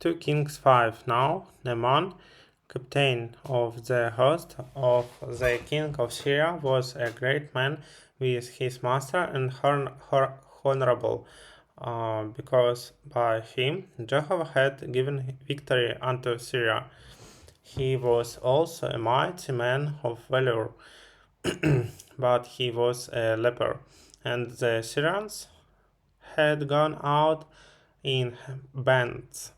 2 Kings 5. Now Naaman, captain of the host of the king of Syria, was a great man with his master and honorable, because by him Jehovah had given victory unto Syria. He was also a mighty man of valor, but he was a leper, and the Syrians had gone out in bands,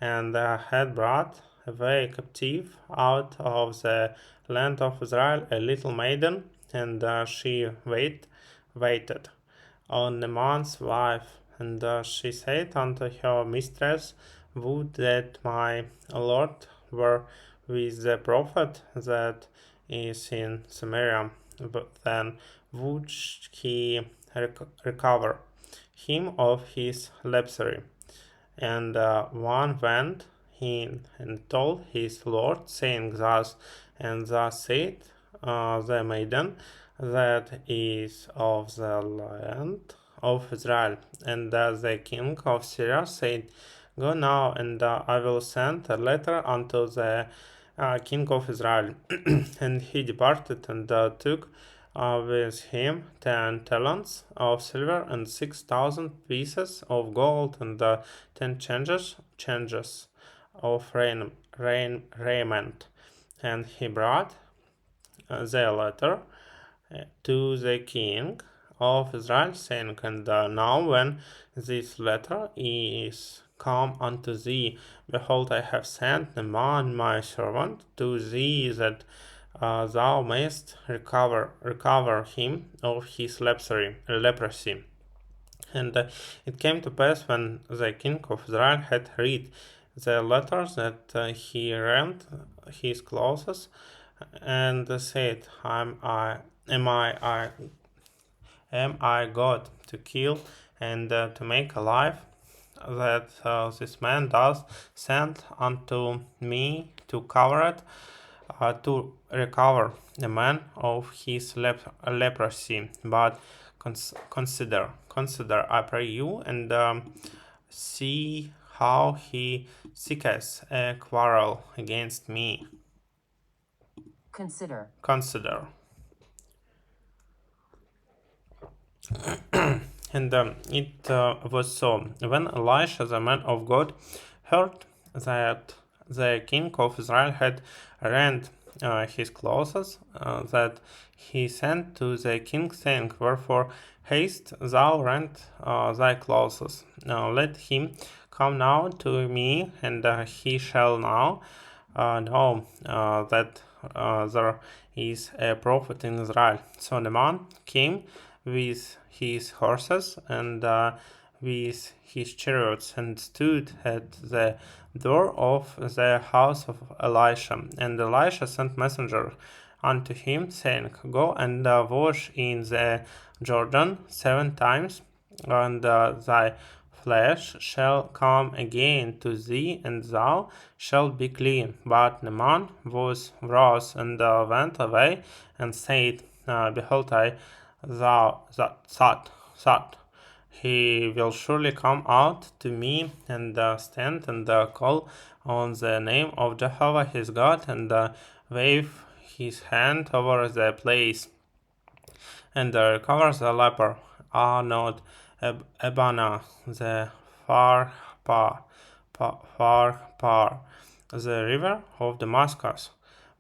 and had brought away captive out of the land of Israel a little maiden, and she waited on Naaman's wife, and she said unto her mistress, Would that my lord were with the prophet that is in Samaria, but then would he recover him of his leprosy. And one went in and told his lord, saying thus, and thus said the maiden that is of the land of Israel. And the king of Syria said, Go now, and I will send a letter unto the king of Israel. And he departed and took with him 10 talents of silver and 6,000 pieces of gold and 10 changes of raiment. And he brought the letter to the king of Israel, saying, And now when this letter is come unto thee, behold, I have sent Naaman my servant to thee, that thou mayest recover him of his leprosy. And it came to pass, when the king of Israel had read the letters, that he rent his clothes and said, Am I God to kill and to make alive, that this man does send unto me to cover it, to recover the man of his leprosy? But consider, I pray you, and see how he seeketh a quarrel against me. Consider. And it was so, when Elisha, the man of God, heard that the king of Israel had rent his clothes, that he sent to the king, saying, Wherefore haste thou rent thy clothes? Let him come now to me, and he shall now know that there is a prophet in Israel. So the man came with his horses and with his chariots, and stood at the door of the house of Elisha. And Elisha sent messenger unto him, saying, Go and wash in the Jordan 7 times, and thy flesh shall come again to thee, and thou shalt be clean. But Naaman was wroth, and went away, and said, Behold, I thought, he will surely come out to me, and stand and call on the name of Jehovah his God, and wave his hand over the place, and recover the leper. Are not Abana, the far the river of Damascus,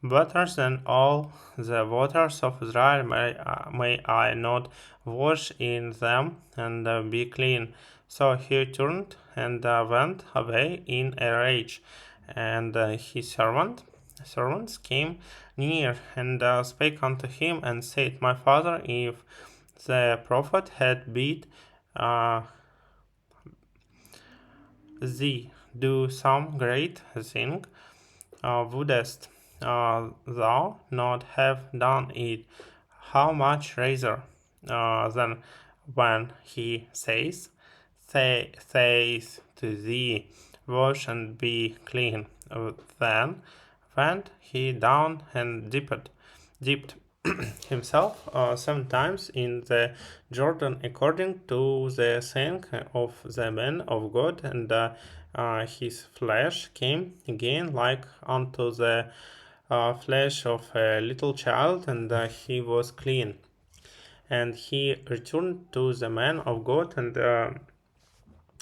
better than all the waters of Israel? May I not wash in them and be clean? So he turned and went away in a rage, and his servants came near and spake unto him, and said, My father, if the prophet had bid thee do some great thing, wouldest thou not have done it? How much rather than when he says to thee, Wash and be clean? Then went he down and dipped himself 7 times in the Jordan, according to the saying of the men of God, and his flesh came again like unto the flesh of a little child, and he was clean. And he returned to the man of God, and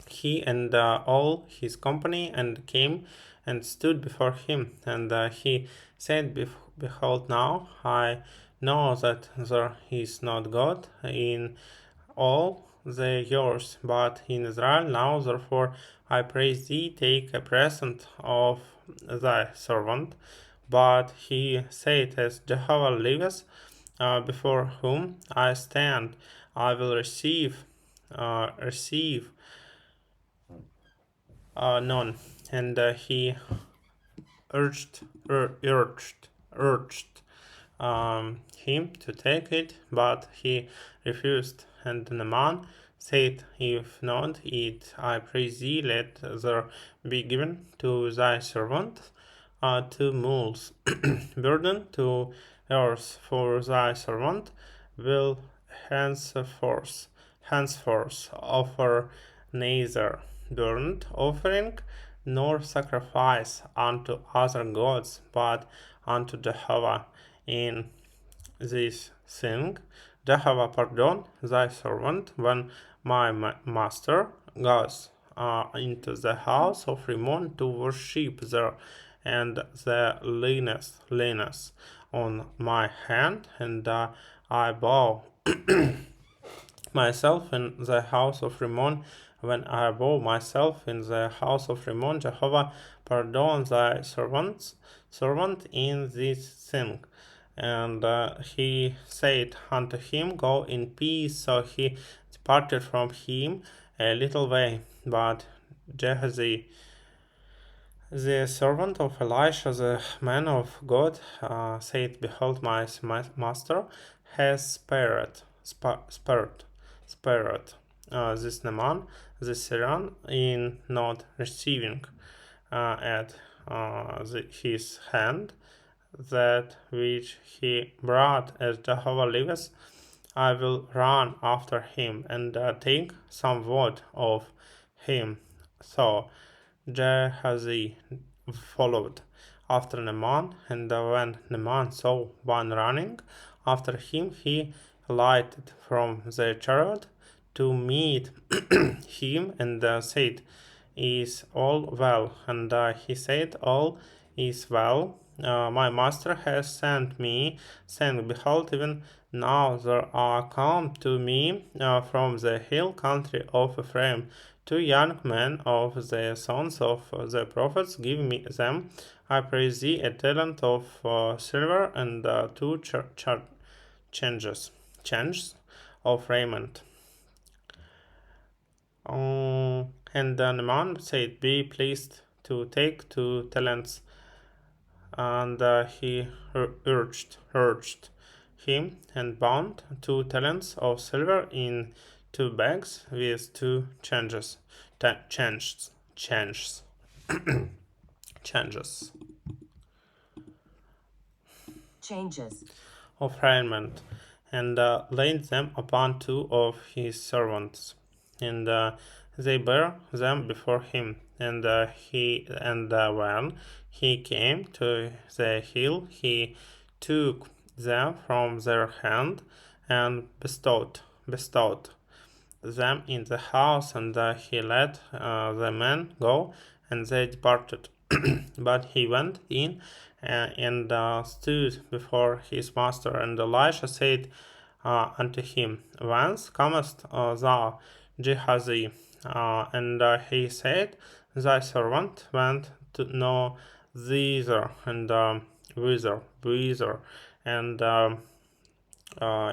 he and all his company, and came and stood before him. And he said, Behold, now I know that there is not God in all the yours, but in Israel. Now therefore I pray thee, take a present of thy servant. But he said, As Jehovah liveth, before whom I stand, I will receive none. And he urged, urged him to take it, but he refused. And Naaman said, If not it, I pray thee, let there be given to thy servant 2 mules, burden to earth, for thy servant will henceforth offer neither burnt offering nor sacrifice unto other gods, but unto Jehovah. In this thing, Jehovah pardon thy servant when my master goes into the house of Rimmon to worship there, and the leanness on my hand, and I bow myself in the house of Rimmon. When I bow myself in the house of Rimmon, Jehovah pardon thy servant in this thing. And he said unto him, Go in peace. So he departed from him a little way. But Gehazi, the servant of Elisha, the man of God, said, Behold, my master has spared this Naaman, the Syrian, in not receiving at his hand that which he brought. As Jehovah liveth, I will run after him and take some wood of him. So Gehazi followed after Naaman, and when Naaman saw one running after him, he alighted from the chariot to meet him, and said, Is all well? And he said, All is well. My master has sent me, saying, Behold, even now there are come to me from the hill country of Ephraim 2 young men of the sons of the prophets. Give me them, I pray thee, a talent of silver, and 2 changes of raiment. And Naaman said, Be pleased to take 2 talents. And he urged him, and bound 2 talents of silver in 2 bags with 2 changes of raiment, and laid them upon 2 of his servants, and they bare them before him. And when he came to the hill, he took them from their hand and bestowed them in the house, and he let the men go, and they departed. But he went in and stood before his master. And Elisha said unto him, Whence comest thou, Gehazi? And he said, Thy servant went to know thither and whither. And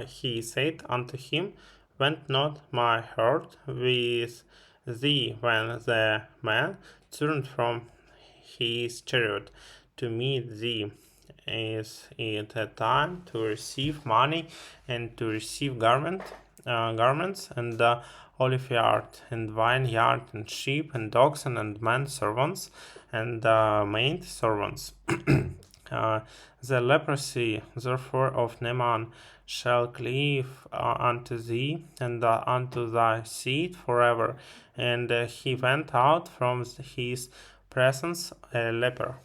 he said unto him, Went not my heart with thee when the man turned from his chariot to meet thee? Is it a time to receive money and to receive garments and olive yard and vineyard and sheep and oxen and men servants and maid servants? The leprosy, therefore, of Naaman shall cleave unto thee, and unto thy seed forever. And he went out from his presence a leper.